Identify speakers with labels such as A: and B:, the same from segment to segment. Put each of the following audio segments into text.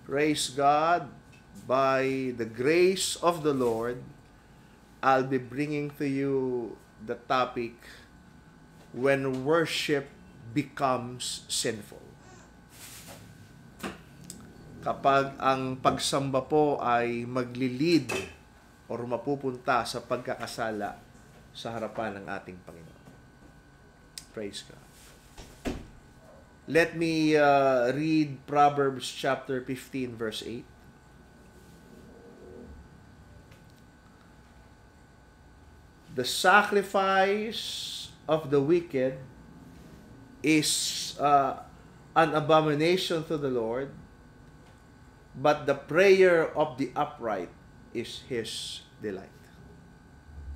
A: Praise God. By the grace of the Lord, I'll be bringing to you the topic, when worship becomes sinful. Kapag ang pagsamba po ay maglilid or mapupunta sa pagkakasala sa harapan ng ating Panginoon. Praise God. Let me read Proverbs chapter 15 verse 8. The sacrifice of the wicked is an abomination to the Lord, but the prayer of the upright is His delight.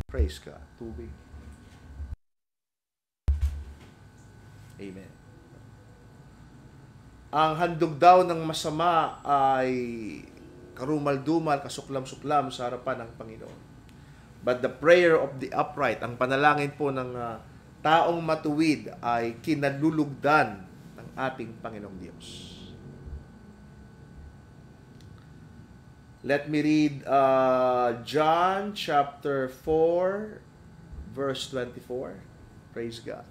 A: Praise God. Tubig. Amen. Ang handog daw ng masama ay karumal-dumal, kasuklam-suklam sa harapan ng Panginoon. But the prayer of the upright, ang panalangin po ng taong matuwid ay kinalulugdan ng ating Panginoong Diyos. Let me read John chapter 4 verse 24. Praise God.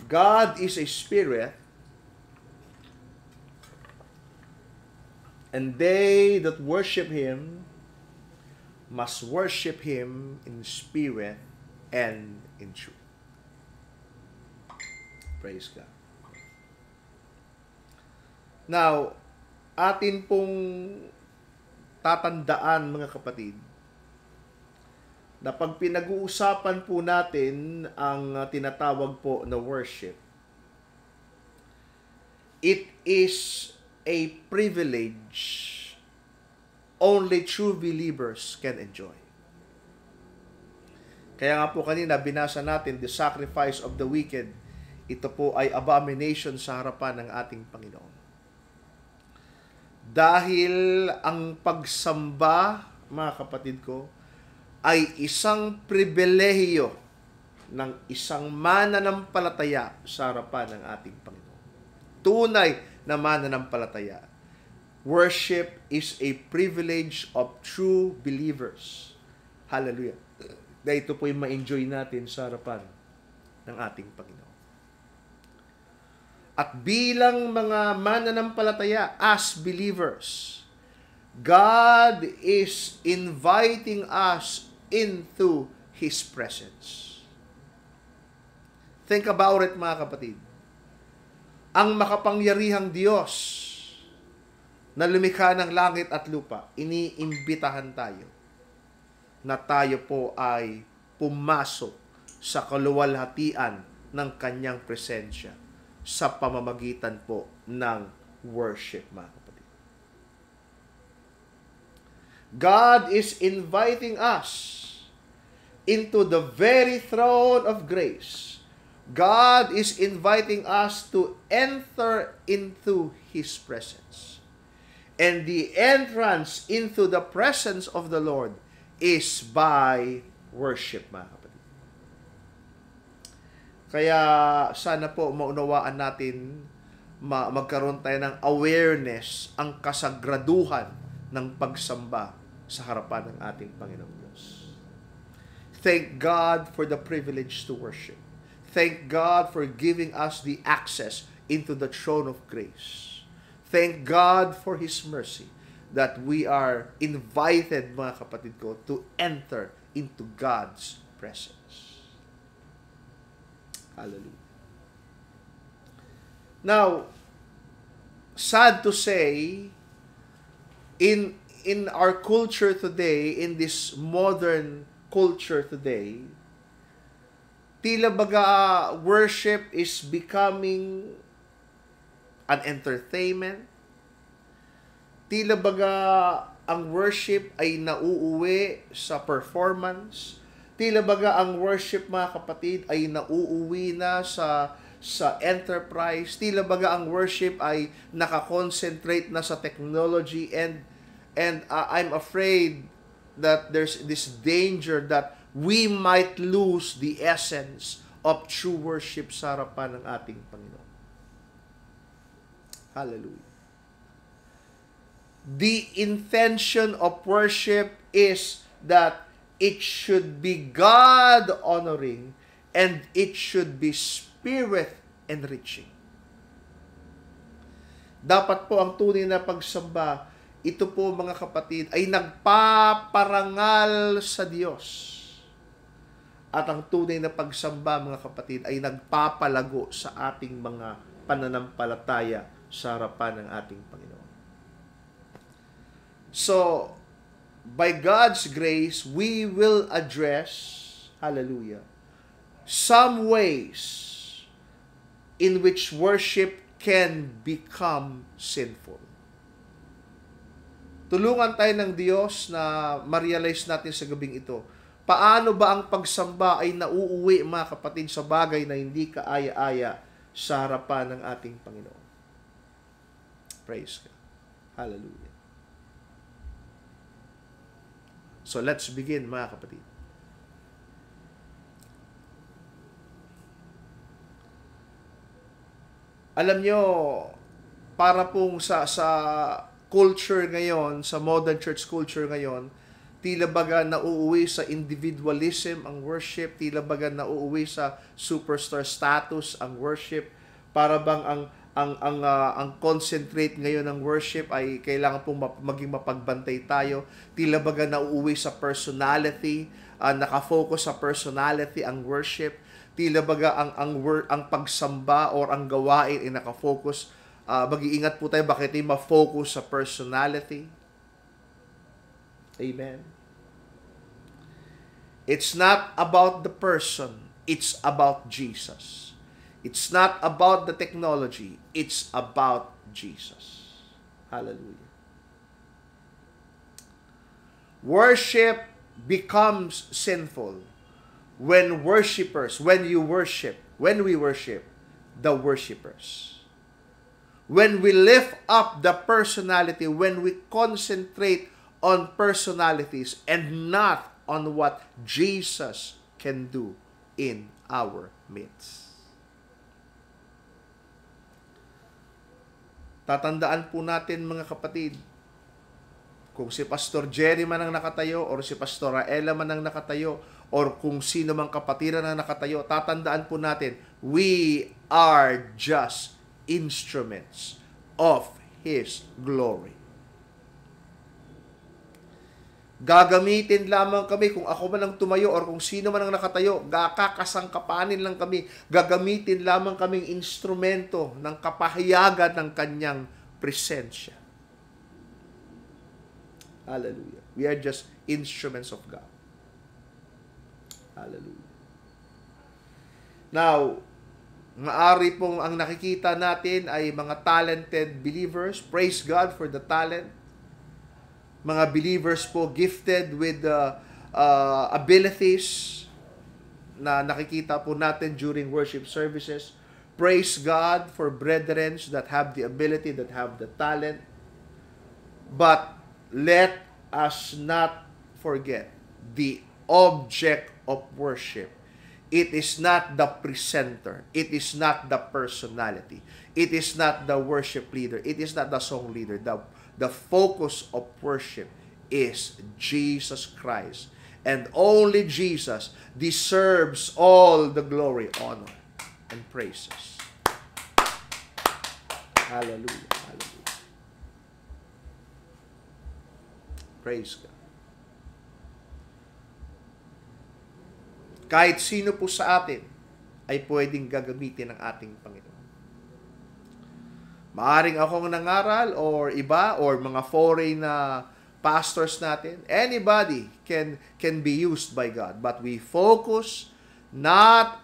A: God is a spirit, and they that worship Him must worship Him in spirit and in truth. Praise God. Now, atin pong tatandaan, mga kapatid, na pag pinag-uusapan po natin ang tinatawag po na worship, it is a privilege only true believers can enjoy. Kaya nga po kanina binasa natin, the sacrifice of the wicked, ito po ay abomination sa harapan ng ating Panginoon. Dahil ang pagsamba, mga kapatid ko, ay isang pribilehiyo ng isang mananampalataya sa harapan ng ating Panginoon. Tunay na mananampalataya. Worship is a privilege of true believers. Hallelujah. Na ito po yung ma-enjoy natin sa harapan ng ating Panginoon. At bilang mga mananampalataya, as believers, God is inviting us into His presence. Think about it, mga kapatid. Ang makapangyarihang Diyos na lumikha ng langit at lupa, iniimbitahan tayo na tayo po ay pumasok sa kaluwalhatian ng Kanyang presensya sa pamamagitan po ng worship, mga kapatid. God is inviting us into the very throne of grace. God is inviting us to enter into His presence. And the entrance into the presence of the Lord is by worship, mga kapatid. Kaya sana po maunawaan natin, magkaroon tayo ng awareness, ang kasagraduhan ng pagsamba sa harapan ng ating Panginoong Diyos. Thank God for the privilege to worship. Thank God for giving us the access into the throne of grace. Thank God for His mercy that we are invited, mga kapatid ko, to enter into God's presence. Hallelujah. Now, sad to say, in our culture today, in this modern culture today, tila baga worship is becoming an entertainment. Tila baga ang worship ay nauuwi sa performance. Tila baga ang worship, mga kapatid, ay nauuwi na sa enterprise. Tila baga ang worship ay nakakonsentrate na sa technology, and I'm afraid that there's this danger that we might lose the essence of true worship sa harapan ng ating Panginoon. Hallelujah. The intention of worship is that it should be God-honoring and it should be Spirit-enriching. Dapat po ang tunay na pagsamba, ito po mga kapatid, ay nagpaparangal sa Diyos. At ang tunay na pagsamba, mga kapatid, ay nagpapalago sa ating mga pananampalataya sa harapan ng ating Panginoon. So, by God's grace, we will address, hallelujah, some ways in which worship can become sinful. Tulungan tayo ng Diyos na ma-realize natin sa gabing ito. Paano ba ang pagsamba ay nauuwi, mga kapatid, sa bagay na hindi kaaya-aya sa harapan ng ating Panginoon? Praise God. Hallelujah. So let's begin, mga kapatid. Alam nyo, para pong sa culture ngayon, sa modern church culture ngayon, tila baga nauuwi sa individualism ang worship, tila baga nauuwi sa superstar status ang worship, para bang ang concentrate ngayon ng worship ay kailangan pong maging mapagbantay tayo. Tila baga nauuwi sa personality, nakafocus sa personality ang worship. Tila baga ang pagsamba or ang gawain ay nakafocus. Mag-iingat po tayo bakit ay ma-focus sa personality. Amen. It's not about the person, it's about Jesus. It's not about the technology. It's about Jesus. Hallelujah. Worship becomes sinful when we worship the worshipers. When we lift up the personality, when we concentrate on personalities and not on what Jesus can do in our midst. Tatandaan po natin, mga kapatid, kung si Pastor Jerry man ang nakatayo, or si Pastor Raela man ang nakatayo, or kung sino mang kapatiran ang nakatayo, tatandaan po natin, we are just instruments of His glory. Gagamitin lamang kami, kung ako man ang tumayo or kung sino man ang nakatayo, kakasangkapanin lang kami, gagamitin lamang kaming instrumento ng kapahayagan ng kanyang presensya. Hallelujah. We are just instruments of God. Hallelujah. Now, maari pong ang nakikita natin ay mga talented believers. Praise God for the talent. Mga believers po gifted with abilities na nakikita po natin during worship services. Praise God for brethren that have the ability, that have the talent. But let us not forget the object of worship. It is not the presenter. It is not the personality. It is not the worship leader. It is not the song leader. The focus of worship is Jesus Christ. And only Jesus deserves all the glory, honor, and praises. Hallelujah. Hallelujah. Praise God. Kahit sino po sa atin ay pwedeng gagamitin ng ating Panginoon. Maaring akong nangaral or iba or mga foreign na pastors natin. Anybody can be used by God. But we focus not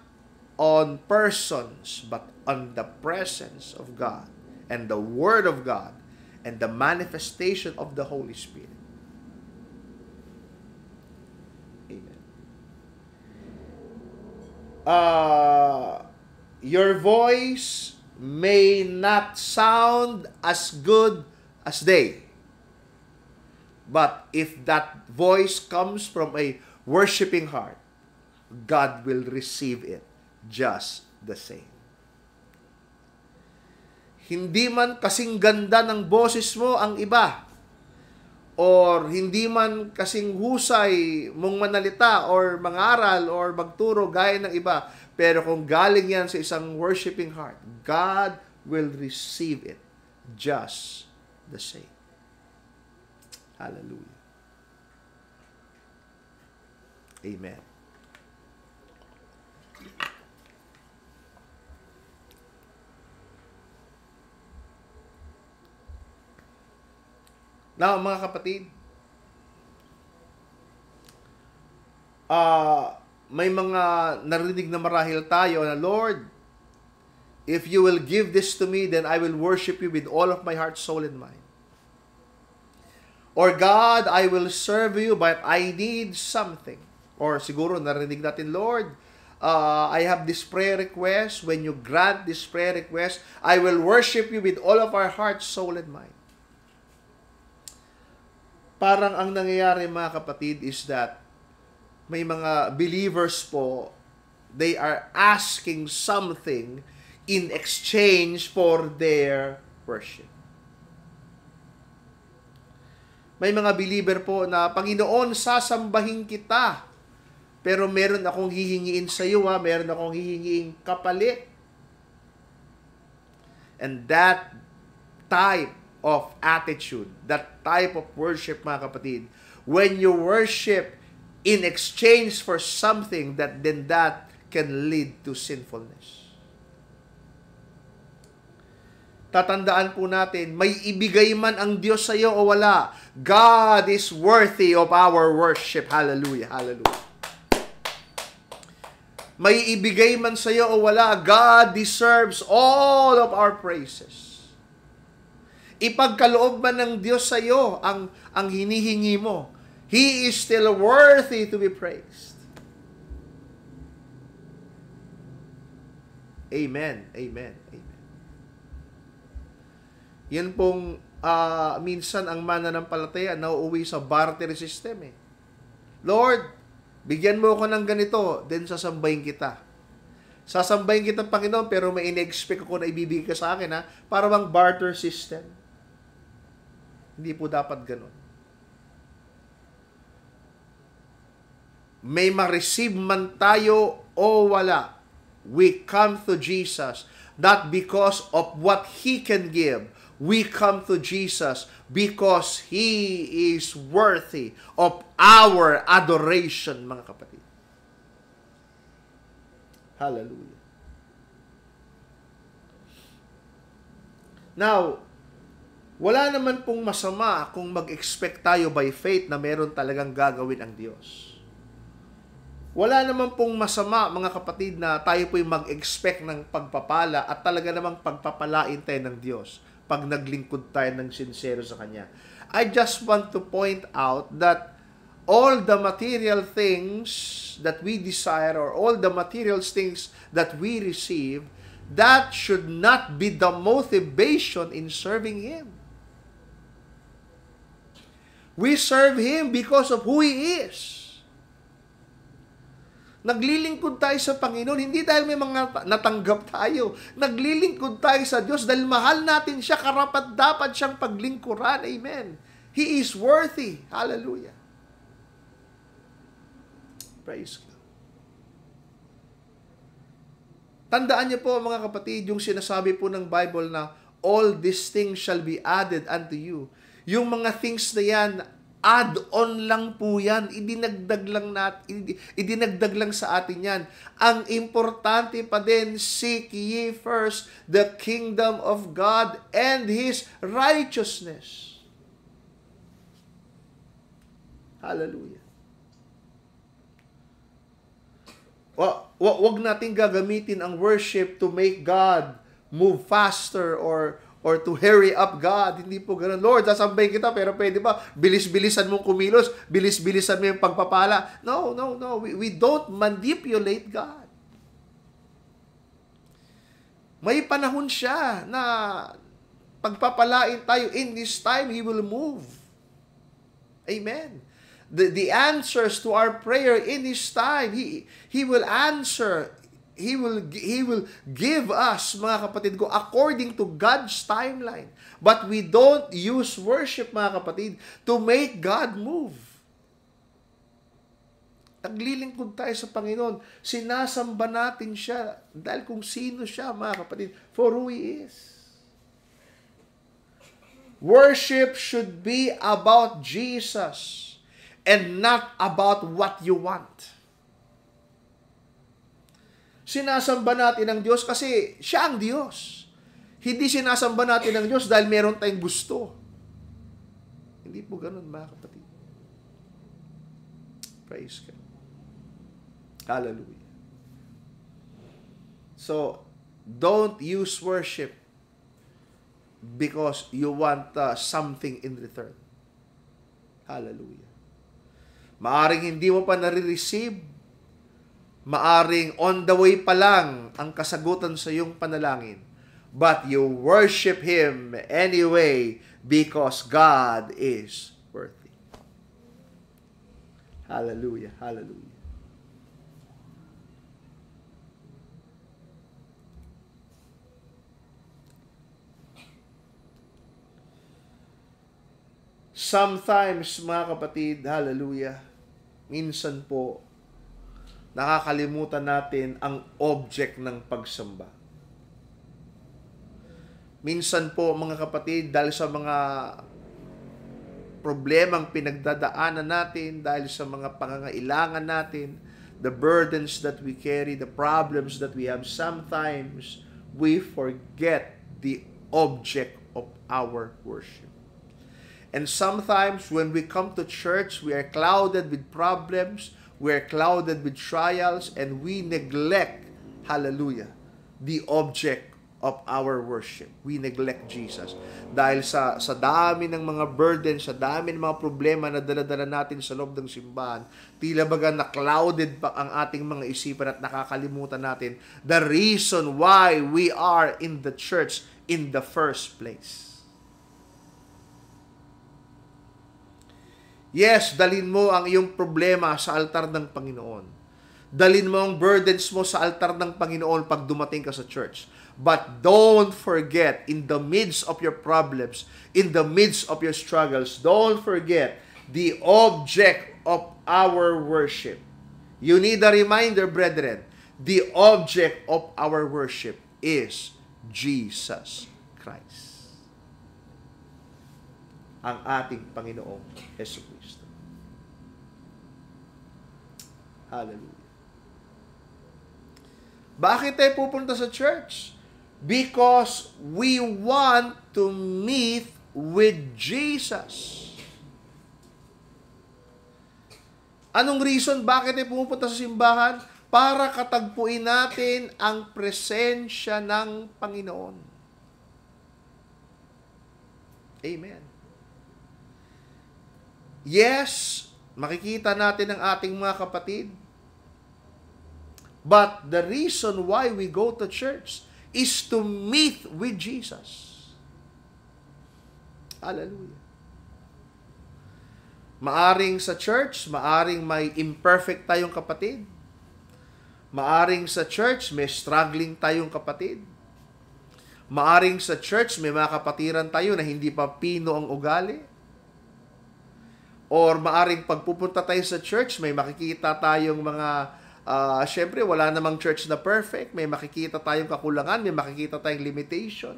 A: on persons but on the presence of God and the Word of God and the manifestation of the Holy Spirit. Amen. Your voice may not sound as good as they. But if that voice comes from a worshiping heart, God will receive it just the same. hindi man kasing ganda ng boses mo ang iba, or hindi man kasing husay mong manalita or mangaral or magturo gaya ng iba, pero kung galing yan sa isang worshiping heart, God will receive it just the same. Hallelujah. Amen. Now, mga kapatid, may mga narinig na marahil tayo na, Lord, if you will give this to me, then I will worship you with all of my heart, soul, and mind. Or God, I will serve you, but I need something. Or siguro narinig natin, Lord, I have this prayer request. When you grant this prayer request, I will worship you with all of our heart, soul, and mind. Parang ang nangyayari, mga kapatid, is that may mga believers po, they are asking something in exchange for their worship. May mga believer po na, Panginoon, sasambahin kita, pero meron akong hihingiin sa iyo, meron akong hihingiin kapalit. And that type of attitude, that type of worship, mga kapatid, when you worship in exchange for something, that can lead to sinfulness. Tatandaan po natin, may ibigay man ang Diyos sa iyo o wala, God is worthy of our worship. Hallelujah, hallelujah. May ibigay man sa iyo o wala, God deserves all of our praises. Ipagkaloob man ng Diyos sa iyo ang hinihingi mo, He is still worthy to be praised. Amen, amen, amen. Yan pong minsan ang mananampalataya nauuwi sa barter system eh. Lord, bigyan mo ako ng ganito, then sasambahin kita. Sasambahin kita, Panginoon, pero may in-expect ako na ibibigay ka sa akin, para bang barter system. Hindi po dapat ganun. May ma-receive man tayo o wala, we come to Jesus not because of what He can give. We come to Jesus because He is worthy of our adoration, mga kapatid. Hallelujah. Now, wala naman pong masama kung mag-expect tayo by faith na meron talagang gagawin ang Diyos. Wala naman pong masama, mga kapatid, na tayo po'y mag-expect ng pagpapala at talaga namang pagpapalain tayo ng Diyos pag naglingkod tayo ng sincero sa Kanya. I just want to point out that all the material things that we desire or all the material things that we receive, that should not be the motivation in serving Him. We serve Him because of who He is. Naglilingkod tayo sa Panginoon, hindi dahil may mga natanggap tayo. Naglilingkod tayo sa Diyos dahil mahal natin siya, karapat-dapat siyang paglingkuran. Amen. He is worthy. Hallelujah. Praise God. Tandaan niyo po, mga kapatid, yung sinasabi po ng Bible na all these things shall be added unto you. Yung mga things na yan, add-on lang po yan. Idinagdag lang sa atin yan. Ang importante pa din, seek ye first the kingdom of God and His righteousness. Hallelujah. Wag natin gagamitin ang worship to make God move faster or to hurry up God. Hindi po ganun. Lord, sasambahin kita, pero pwede ba bilis-bilisan mong kumilos, bilis-bilisan mo yung pagpapala? No. We don't manipulate God. May panahon siya na pagpapalain tayo. In this time, He will move. Amen. The answers to our prayer in His time, He will answer. He will give us, mga kapatid ko, according to God's timeline. But we don't use worship, mga kapatid, to make God move. Naglilingkod tayo sa Panginoon. Sinasamba natin siya dahil kung sino siya, mga kapatid, for who He is. Worship should be about Jesus and not about what you want. Sinasamba natin ang Diyos kasi siya ang Diyos. Hindi sinasamba natin ang Diyos dahil meron tayong gusto. Hindi po ganun, mga kapatid. Praise God. Hallelujah. So, don't use worship because you want something in return. Hallelujah. Maaring hindi mo pa nare-receive, maaring on the way pa lang ang kasagutan sa iyong panalangin. But you worship Him anyway because God is worthy. Hallelujah. Hallelujah. Sometimes, mga kapatid, hallelujah, minsan po, nakakalimutan natin ang object ng pagsamba. Minsan po, mga kapatid, dahil sa mga problemang pinagdadaanan natin, dahil sa mga pangangailangan natin, the burdens that we carry, the problems that we have, sometimes we forget the object of our worship. And sometimes when we come to church, we are clouded with problems, we are clouded with trials, and we neglect, hallelujah, the object of our worship. We neglect Jesus. Dahil sa dami ng mga burden, sa dami ng mga problema na dala-dala natin sa loob ng simbahan, tila baga na-clouded pa ang ating mga isipan at nakakalimutan natin the reason why we are in the church in the first place. Yes, dalhin mo ang iyong problema sa altar ng Panginoon. Dalhin mo ang burdens mo sa altar ng Panginoon pag dumating ka sa church. But don't forget, in the midst of your problems, in the midst of your struggles, don't forget the object of our worship. You need a reminder, brethren. The object of our worship is Jesus Christ, ang ating Panginoong Jesucristo. Hallelujah. Bakit tayo pupunta sa church? Because we want to meet with Jesus. Anong reason bakit tayo pupunta sa simbahan? Para katagpuin natin ang presensya ng Panginoon. Amen. Yes, makikita natin ang ating mga kapatid. But the reason why we go to church is to meet with Jesus. Hallelujah. Maaring sa church, maaring may imperfect tayong kapatid. Maaring sa church, may struggling tayong kapatid. Maaring sa church, may mga kapatiran tayo na hindi pa pino ang ugali. Or maaring pagpupunta tayo sa church, may makikita tayong mga, syempre wala namang church na perfect, may makikita tayong kakulangan, may makikita tayong limitation.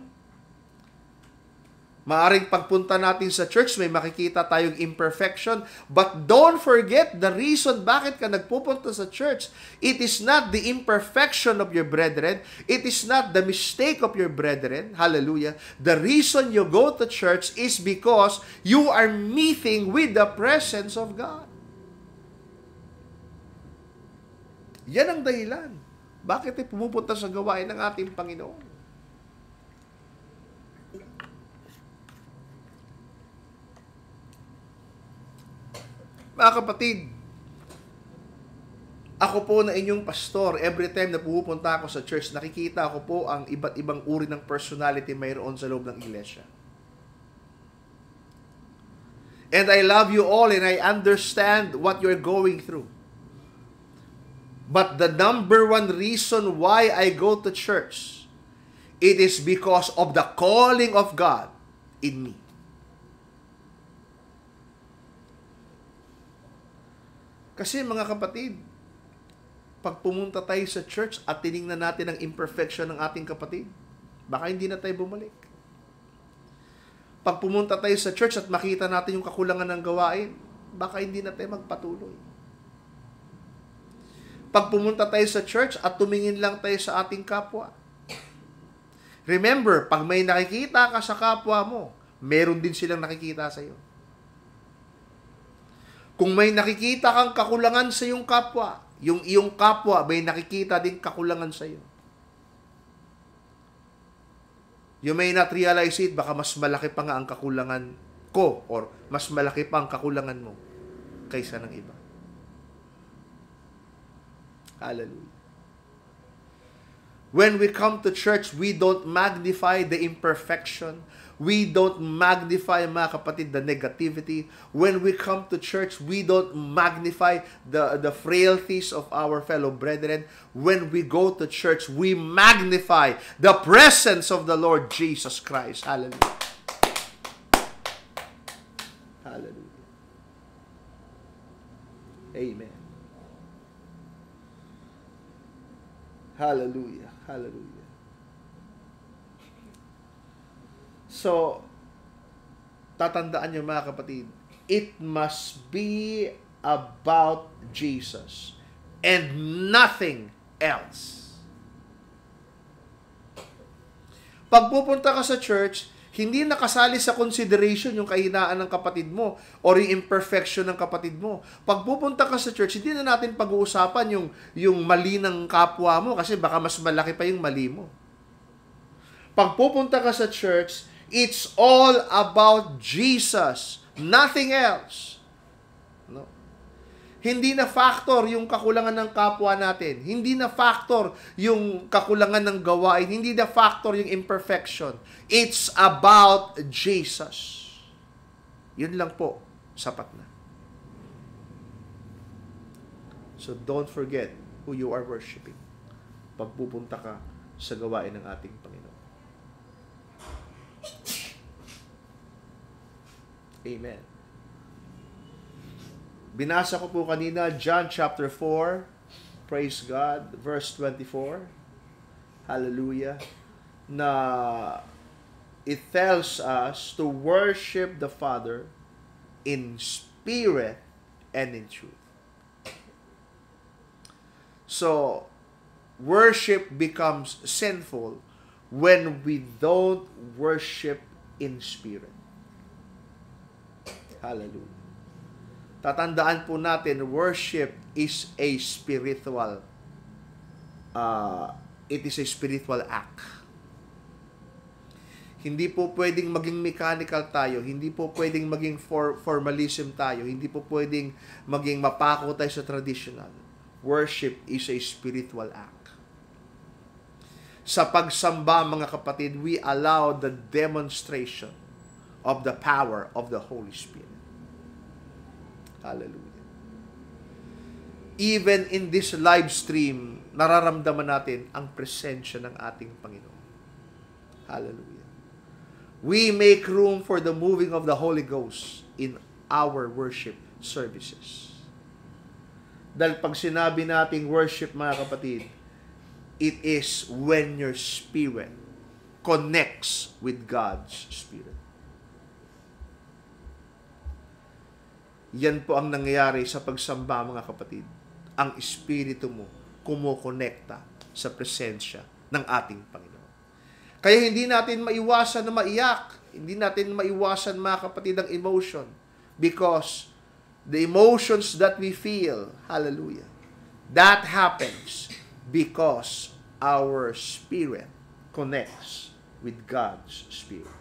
A: Maaring pagpunta natin sa church, may makikita tayong imperfection. But don't forget the reason bakit ka nagpupunta sa church. It is not the imperfection of your brethren. It is not the mistake of your brethren. Hallelujah. The reason you go to church is because you are meeting with the presence of God. Yan ang dahilan. Bakit tayo pumupunta sa gawain ng ating Panginoon? Mga kapatid, ako po na inyong pastor, every time na pupunta ako sa church, nakikita ko po ang iba't ibang uri ng personality mayroon sa loob ng iglesia. And I love you all and I understand what you're going through. But the number one reason why I go to church, it is because of the calling of God in me. Kasi mga kapatid, pag pumunta tayo sa church at tiningnan natin ang imperfection ng ating kapatid, baka hindi na tayo bumalik. Pag pumunta tayo sa church at makita natin yung kakulangan ng gawain, baka hindi na tayo magpatuloy. Pag pumunta tayo sa church at tumingin lang tayo sa ating kapwa. Remember, pag may nakikita ka sa kapwa mo, meron din silang nakikita sa iyo. Kung may nakikita kang kakulangan sa iyong kapwa, yung iyong kapwa may nakikita din kakulangan sa iyo. You may not realize it, baka mas malaki pa nga ang kakulangan ko or mas malaki pa ang kakulangan mo kaysa ng iba. Hallelujah. When we come to church, we don't magnify the imperfection. We don't magnify, mga kapatid, the negativity. When we come to church, we don't magnify the frailties of our fellow brethren. When we go to church, we magnify the presence of the Lord Jesus Christ. Hallelujah. Hallelujah. Amen. Hallelujah. Hallelujah. So, tatandaan niyo mga kapatid, it must be about Jesus and nothing else. Pag pupunta ka sa church, hindi nakasali sa consideration yung kahinaan ng kapatid mo or yung imperfection ng kapatid mo. Pag pupunta ka sa church, hindi na natin pag-uusapan yung mali ng kapwa mo kasi baka mas malaki pa yung mali mo. Pag pupunta ka sa church, it's all about Jesus, nothing else. No? Hindi na factor yung kakulangan ng kapwa natin. Hindi na factor yung kakulangan ng gawain. Hindi na factor yung imperfection. It's about Jesus. Yun lang po, sapat na. So don't forget who you are worshiping pag pupunta ka sa gawain ng ating Panginoon. Amen. Binasa ko po kanina, John chapter 4, praise God, verse 24, hallelujah, na it tells us to worship the Father in spirit and in truth. So, worship becomes sinful when we don't worship in spirit. Hallelujah. Tatandaan po natin, worship is a spiritual, it is a spiritual act. Hindi po pwedeng maging mechanical tayo, hindi po pwedeng maging formalism tayo, hindi po pwedeng maging mapako tayo sa traditional. Worship is a spiritual act. Sa pagsamba, mga kapatid, we allow the demonstration of the power of the Holy Spirit. Hallelujah. Even in this live stream, nararamdaman natin ang presensya ng ating Panginoon. Hallelujah. We make room for the moving of the Holy Ghost in our worship services. Dahil pag sinabi nating worship, mga kapatid, it is when your spirit connects with God's Spirit. Yan po ang nangyayari sa pagsamba, mga kapatid. Ang espiritu mo kumokonekta sa presensya ng ating Panginoon. Kaya hindi natin maiwasan na maiyak. Hindi natin maiwasan, mga kapatid, ang emotion. Because the emotions that we feel, hallelujah, that happens because our spirit connects with God's Spirit.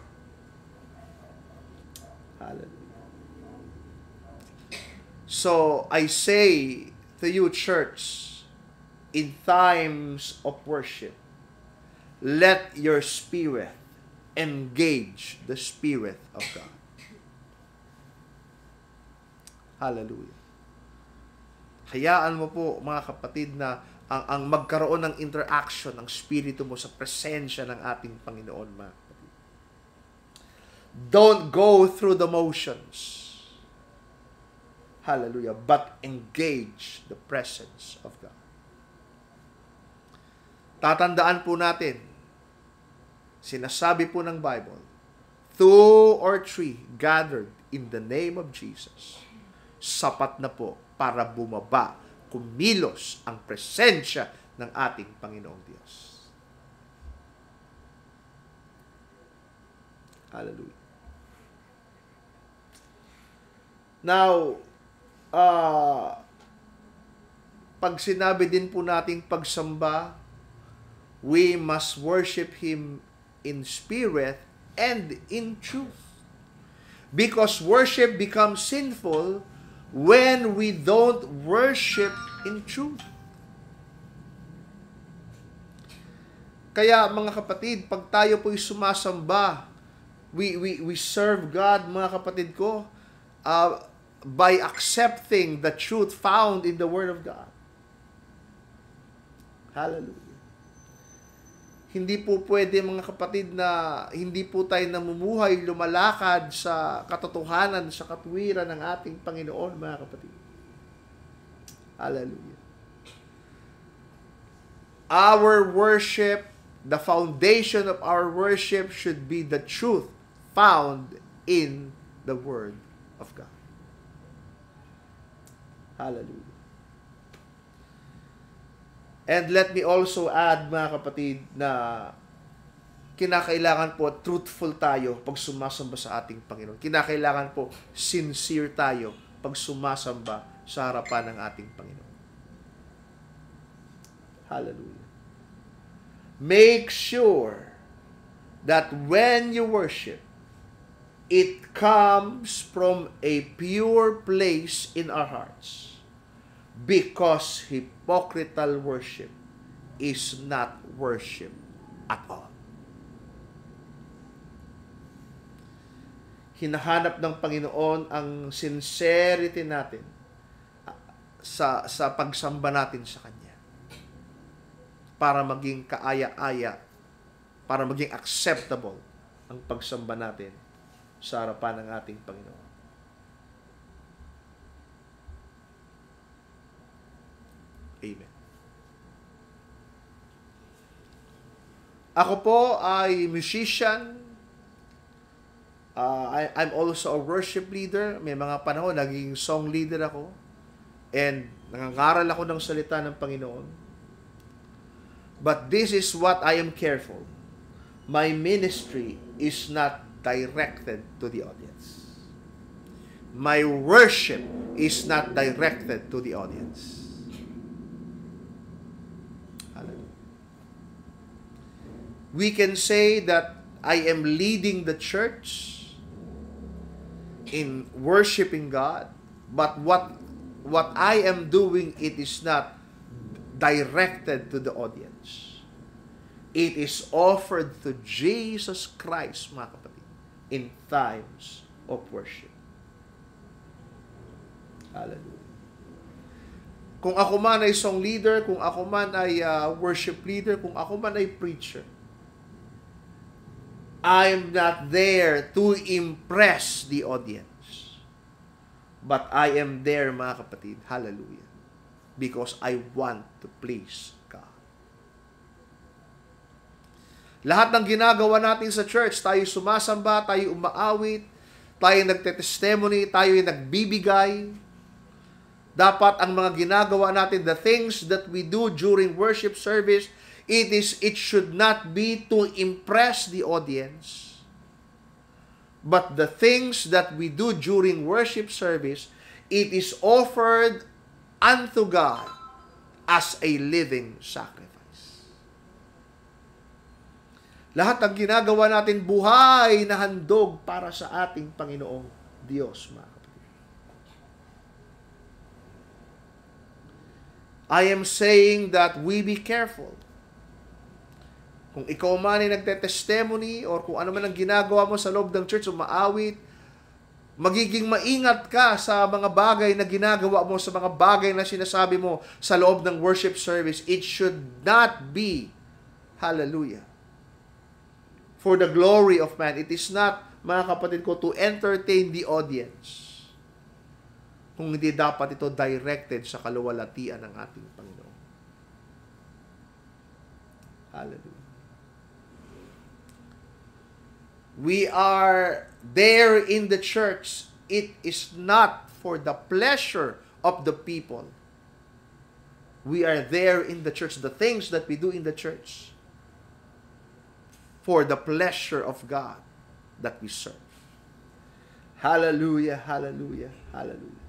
A: Hallelujah. So, I say to you, church, in times of worship, let your spirit engage the Spirit of God. Hallelujah. Hayaan mo po, mga kapatid, na ang magkaroon ng interaction ng Espiritu mo sa presensya ng ating Panginoon, mga kapatid. Don't go through the motions. Hallelujah. But engage the presence of God. Tatandaan po natin, sinasabi po ng Bible, 2 or 3 gathered in the name of Jesus, sapat na po para bumaba, kumilos ang presensya ng ating Panginoong Diyos. Hallelujah. Now, pag sinabi din po nating pagsamba, we must worship Him in spirit and in truth. Because worship becomes sinful when we don't worship in truth. Kaya mga kapatid, pag tayo po'y sumasamba, we serve God, mga kapatid ko, by accepting the truth found in the Word of God. Hallelujah. Hindi po pwede, mga kapatid, na hindi po tayo namumuhay, lumalakad sa katotohanan, sa katwiran ng ating Panginoon, mga kapatid. Hallelujah. Our worship, the foundation of our worship should be the truth found in the Word of God. Hallelujah. And let me also add, mga kapatid, na kinakailangan po truthful tayo pag sumasamba sa ating Panginoon. Kinakailangan po sincere tayo pag sumasamba sa harapan ng ating Panginoon. Hallelujah. Make sure that when you worship, it comes from a pure place in our hearts. Because hypocritical worship is not worship at all. Hinahanap ng Panginoon ang sincerity natin sa pagsamba natin sa Kanya. Para maging kaaya-aya, para maging acceptable ang pagsamba natin sa harapan ng ating Panginoon. Amen. Ako po ay musician. I'm also a worship leader. May mga panahon, naging song leader ako. And nangangaral ako ng salita ng Panginoon. But this is what I am careful. My ministry is not directed to the audience. My worship is not directed to the audience. We can say that I am leading the church in worshiping God, but what I am doing, it is not directed to the audience. It is offered to Jesus Christ, mga kapatid, in times of worship. Hallelujah. Kung ako man ay song leader, kung ako man ay worship leader, kung ako man ay preacher, I'm not there to impress the audience. But I am there, mga kapatid, hallelujah, because I want to please God. Lahat ng ginagawa natin sa church, tayo sumasamba, tayo umaawit, tayo nagte-testimony, tayo nagbibigay. Dapat ang mga ginagawa natin, the things that we do during worship service, it should not be to impress the audience, but the things that we do during worship service, it is offered unto God as a living sacrifice. Lahat ng ginagawa natin, buhay na handog para sa ating Panginoong Diyos, mga kapatid. I am saying that we be careful. Kung ikaw man ay nagte-testimony or kung ano man ang ginagawa mo sa loob ng church, umaawit, Magiging maingat ka sa mga bagay na ginagawa mo, sa mga bagay na sinasabi mo sa loob ng worship service. It should not be, hallelujah, for the glory of man. It is not, mga kapatid ko, to entertain the audience. Kung hindi dapat ito directed sa kaluwalhatian ng ating Panginoon. Hallelujah. We are there in the church. It is not for the pleasure of the people. We are there in the church. The things that we do in the church for the pleasure of God that we serve. Hallelujah, hallelujah, hallelujah.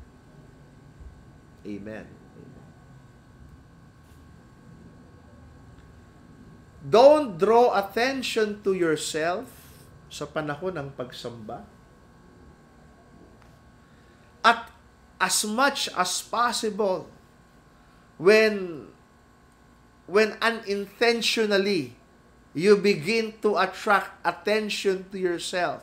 A: Amen. Amen. Don't draw attention to yourself sa panahon ng pagsamba. At as much as possible, when unintentionally you begin to attract attention to yourself,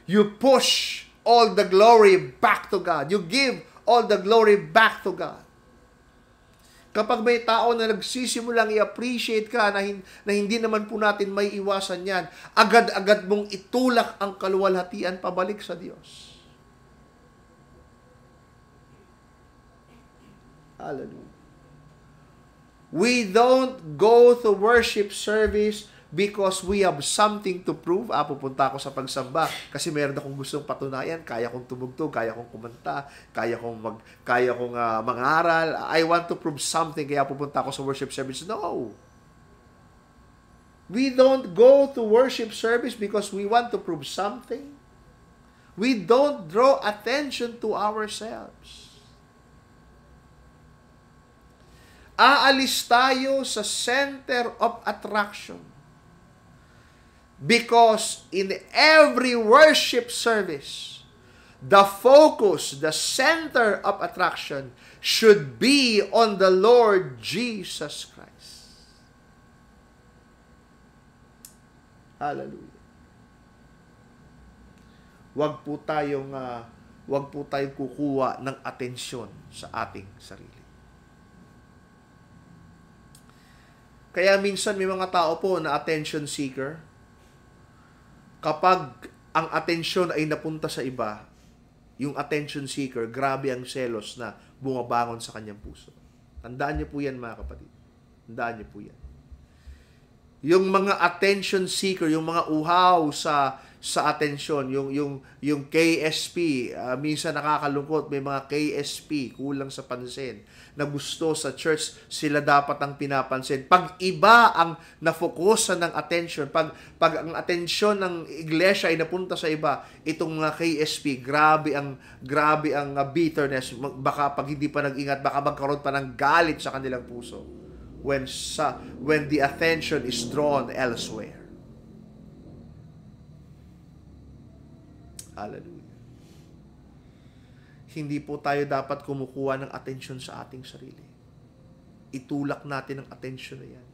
A: you push all the glory back to God. You give all the glory back to God. Kapag may tao na nagsisimulang i-appreciate ka na hindi naman po natin may iwasan yan, agad-agad mong itulak ang kaluwalhatian pabalik sa Diyos. Hallelujah. We don't go to worship service because we have something to prove. Pupunta ako sa pagsamba kasi meron akong gustong patunayan. Kaya kong tumugtog, kaya kong kumanta, kaya kong mangaral. I want to prove something, kaya pupunta ako sa worship service. No. We don't go to worship service because we want to prove something. We don't draw attention to ourselves. Aalis tayo sa center of attraction. Because in every worship service, the focus, the center of attraction should be on the Lord Jesus Christ. Hallelujah. Wag po tayong kukuha ng atensyon sa ating sarili. Kaya minsan may mga tao po na attention seeker. Kapag ang atensyon ay napunta sa iba, yung attention seeker, grabe ang selos na bumabangon sa kanyang puso. Tandaan niyo po yan, mga kapatid. Tandaan niyo po yan. Yung mga attention seeker, yung mga uhaw sa atensyon, yung KSP, minsan nakakalungkot, may mga KSP, kulang sa pansin, na gusto sa church, sila dapat ang pinapansin. Pag iba ang nafokusan ng attention, pag ang atensyon ng iglesia ay napunta sa iba, itong mga KSP, grabe ang bitterness, baka pag hindi pa nag-ingat, baka magkaroon pa ng galit sa kanilang puso when the attention is drawn elsewhere. Hallelujah. Hindi po tayo dapat kumukuha ng atensyon sa ating sarili. Itulak natin ang atensyon na yan.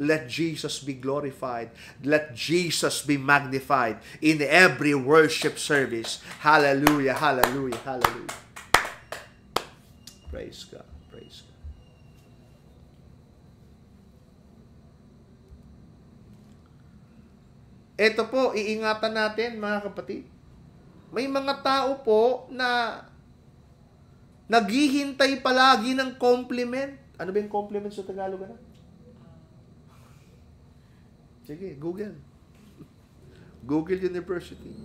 A: Let Jesus be glorified. Let Jesus be magnified in every worship service. Hallelujah, hallelujah, hallelujah. Praise God, praise God. Ito po, iingatan natin, mga kapatid. May mga tao po na naghihintay palagi ng compliment. Ano ba yung compliment sa Tagalog? Sige, Google. Google University.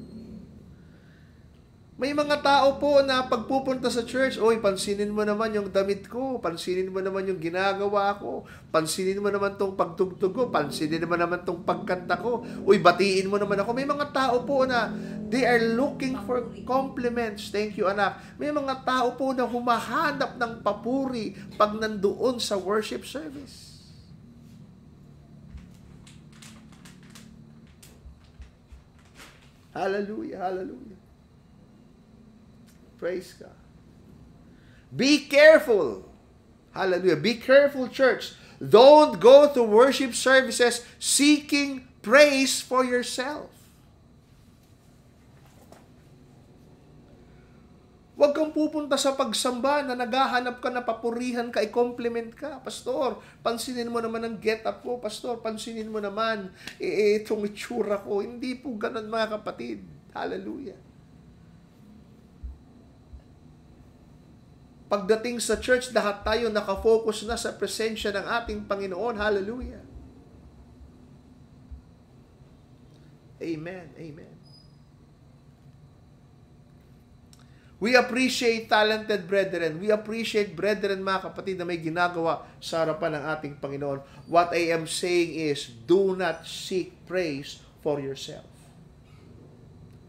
A: May mga tao po na pagpupunta sa church, oy, pansinin mo naman yung damit ko, pansinin mo naman yung ginagawa ko, pansinin mo naman tong pagtugtog ko, pansinin mo naman tong pagkanta ko, uy, batiin mo naman ako. May mga tao po na they are looking for compliments. Thank you, anak. May mga tao po na humahanap ng papuri pag nandoon sa worship service. Hallelujah, hallelujah. Praise God. Be careful. Hallelujah. Be careful, church. Don't go to worship services seeking praise for yourself. Huwag kang pupunta sa pagsamba na naghahanap ka na papurihan ka, i-compliment ka. Pastor, pansinin mo naman ang get up ko. Pastor, pansinin mo naman itong itsura ko. Hindi po ganun, mga kapatid. Hallelujah. Pagdating sa church, lahat tayo nakafocus na sa presensya ng ating Panginoon. Hallelujah. Amen. Amen. We appreciate talented brethren. We appreciate brethren, mga kapatid, na may ginagawa sa harapan ng ating Panginoon. What I am saying is, do not seek praise for yourself.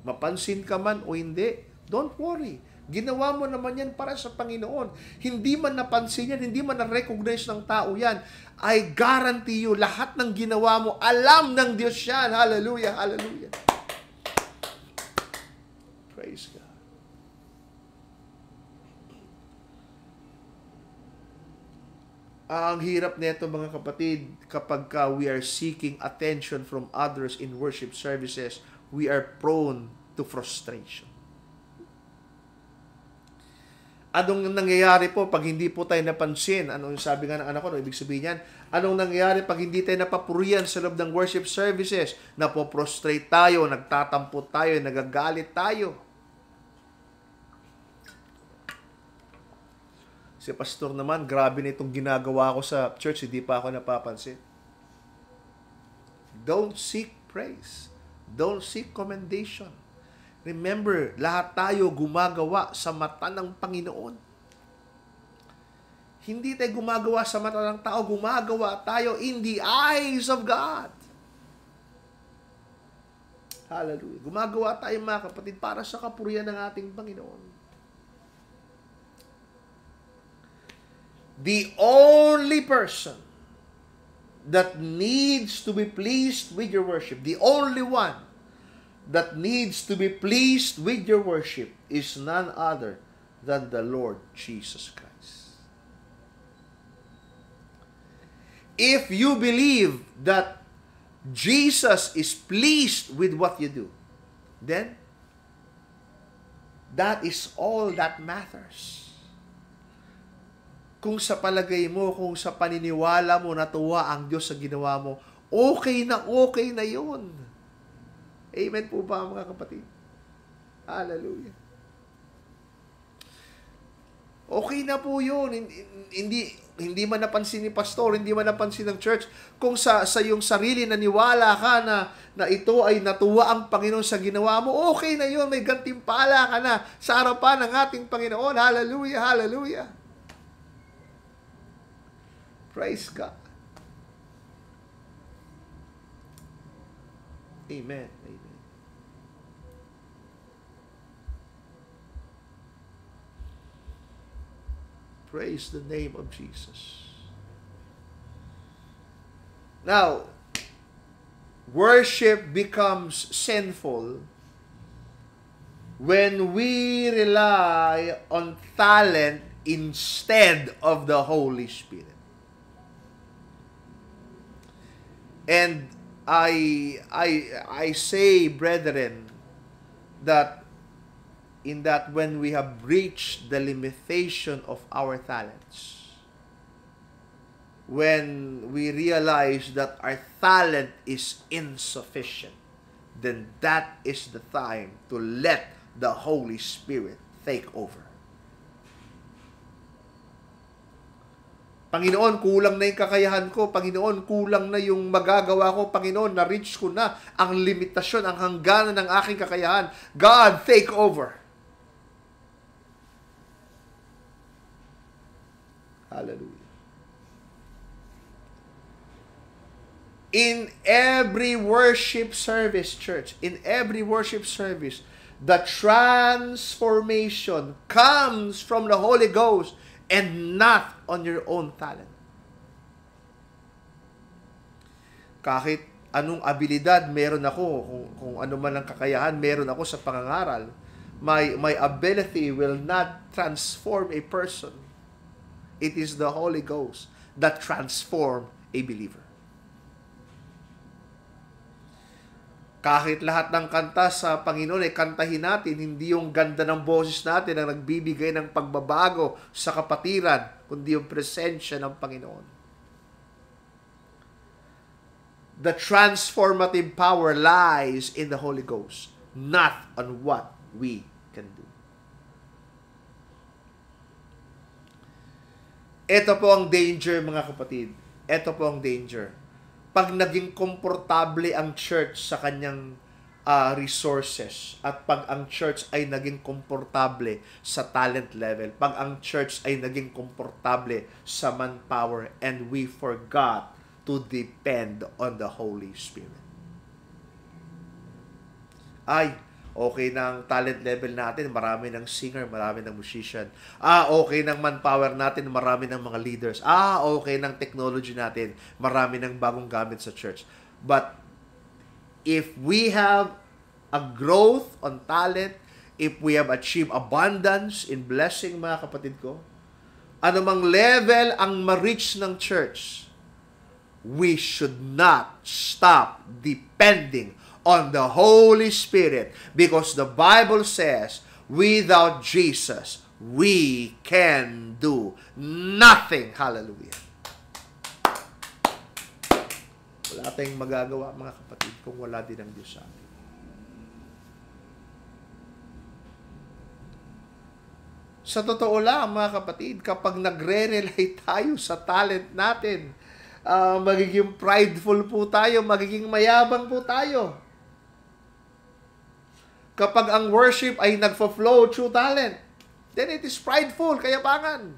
A: Mapansin ka man o hindi, don't worry. Ginawa mo naman yan para sa Panginoon. Hindi man napansin yan, hindi man na-recognize ng tao yan. I guarantee you, lahat ng ginawa mo, alam ng Diyos yan. Hallelujah, hallelujah. Praise God. Ang hirap nito, mga kapatid, kapag we are seeking attention from others in worship services, we are prone to frustration. Anong nangyayari po pag hindi po tayo napansin? Anong sabi nga ng anak ko, ibig sabihin yan? Anong nangyayari pag hindi tayo napapurihan sa loob ng worship services? Napoprostrate tayo, nagtatampo tayo, nagagalit tayo. Si pastor naman, grabe na itong ginagawa ko sa church, hindi pa ako napapansin. Don't seek praise. Don't seek commendation. Remember, lahat tayo gumagawa sa mata ng Panginoon. Hindi tayo gumagawa sa mata ng tao, gumagawa tayo in the eyes of God. Hallelujah. Gumagawa tayo, mga kapatid, para sa kapurihan ng ating Panginoon. The only person that needs to be pleased with your worship, the only one that needs to be pleased with your worship is none other than the Lord Jesus Christ. If you believe that Jesus is pleased with what you do, then that is all that matters. Kung sa palagay mo, kung sa paniniwala mo, natuwa ang Diyos sa ginawa mo, okay na yun. Amen po ba, mga kapatid? Hallelujah. Okay na po yun. Hindi man napansin ni pastor, hindi man napansin ng church. Kung sa iyong sarili naniwala ka na ito ay natuwa ang Panginoon sa ginawa mo, okay na yun. May gantimpala ka na sa harapan ng ating Panginoon. Hallelujah, hallelujah. Praise God. Amen. Amen. Praise the name of Jesus. Now, worship becomes sinful when we rely on talent instead of the Holy Spirit. And I say, brethren, that when we have reached the limitation of our talents, when we realize that our talent is insufficient, then that is the time to let the Holy Spirit take over. Panginoon, kulang na yung kakayahan ko. Panginoon, kulang na yung magagawa ko. Panginoon, na-reach ko na ang limitasyon, ang hangganan ng aking kakayahan. God, take over. Hallelujah. In every worship service, church, in every worship service, the transformation comes from the Holy Ghost and not on your own talent. Kahit anong abilidad meron ako, kung ano man ang kakayahan meron ako sa pangangaral, my ability will not transform a person. It is the Holy Ghost that transforms a believer. Kahit lahat ng kanta sa Panginoon ay kantahin natin, hindi yung ganda ng boses natin ang nagbibigay ng pagbabago sa kapatiran, kundi yung presensya ng Panginoon. The transformative power lies in the Holy Ghost, not on what we can do. Ito po ang danger, mga kapatid. Ito po ang danger. Pag naging komportable ang church sa kanyang resources at pag ang church ay naging komportable sa talent level, pag ang church ay naging komportable sa manpower, and we forgot to depend on the Holy Spirit. Ay, okay ng talent level natin, marami ng singer, marami ng musician. Okay ng manpower natin, marami ng mga leaders. Okay ng technology natin, marami ng bagong gamit sa church. But if we have a growth on talent, if we have achieved abundance in blessing, mga kapatid ko, anumang level ang ma-reach ng church, we should not stop depending on the Holy Spirit, because the Bible says, without Jesus, we can do nothing. Hallelujah. Wala tayong magagawa, mga kapatid, kung wala din ang Diyos sa atin. Sa totoo lang, mga kapatid, kapag nagre-rely tayo sa talent natin, magiging prideful po tayo, magiging mayabang po tayo. Kapag ang worship ay nagfo-flow through talent, then it is prideful, kayabangan.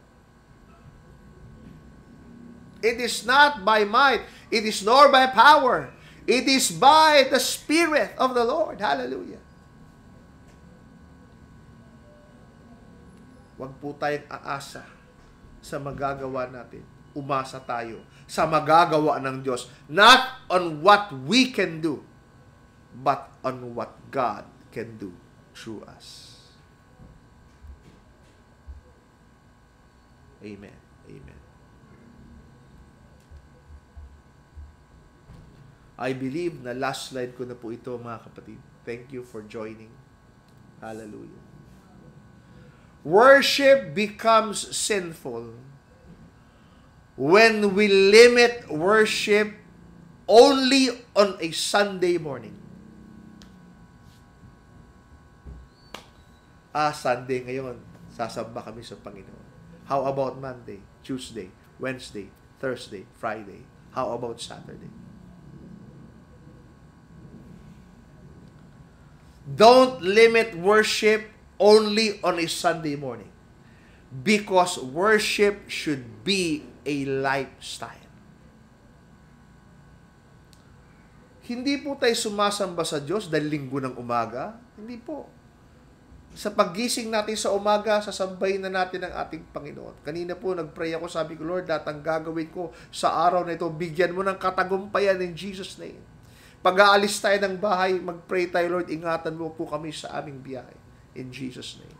A: It is not by might, it is nor by power, it is by the Spirit of the Lord. Hallelujah. Huwag po tayong aasa sa magagawa natin. Umasa tayo sa magagawa ng Diyos. Not on what we can do, but on what God can do through us. Amen. Amen. I believe na last slide ko na po ito, mga kapatid. Thank you for joining. Hallelujah. Worship becomes sinful when we limit worship only on a Sunday morning. Sunday ngayon, sasamba kami sa Panginoon. How about Monday, Tuesday, Wednesday, Thursday, Friday? How about Saturday? Don't limit worship only on a Sunday morning, because worship should be a lifestyle. Hindi po tayo sumasamba sa Diyos dahil linggo ng umaga. Hindi po. Sa paggising natin sa umaga, sasambahin na natin ang ating Panginoon. Kanina po, nag-pray ako, sabi ko, Lord, ang gagawin ko sa araw na ito, bigyan mo ng katagumpayan in Jesus' name. Pag-aalis tayo ng bahay, mag-pray tayo, Lord, ingatan mo po kami sa aming biyahe. In Jesus' name.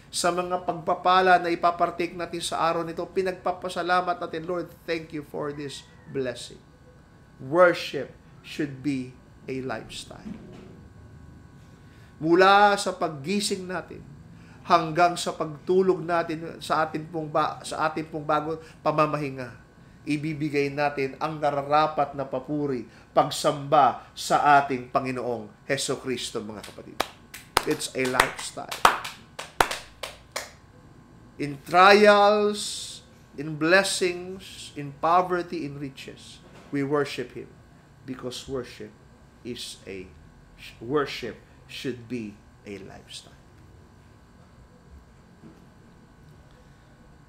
A: Sa mga pagpapala na ipapartake natin sa araw nito, pinagpapasalamat natin, Lord, thank you for this blessing. Worship should be a lifestyle. Mula sa paggising natin hanggang sa pagtulog natin sa ating pong bago pamamahinga, ibibigay natin ang nararapat na papuri, pagsamba sa ating Panginoong Hesukristo, mga kapatid. It's a lifestyle. In trials, in blessings, in poverty, in riches, we worship Him, because worship should be a lifestyle.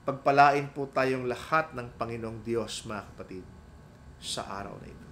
A: Pagpalain po tayong lahat ng Panginoong Diyos, mga kapatid, sa araw na ito.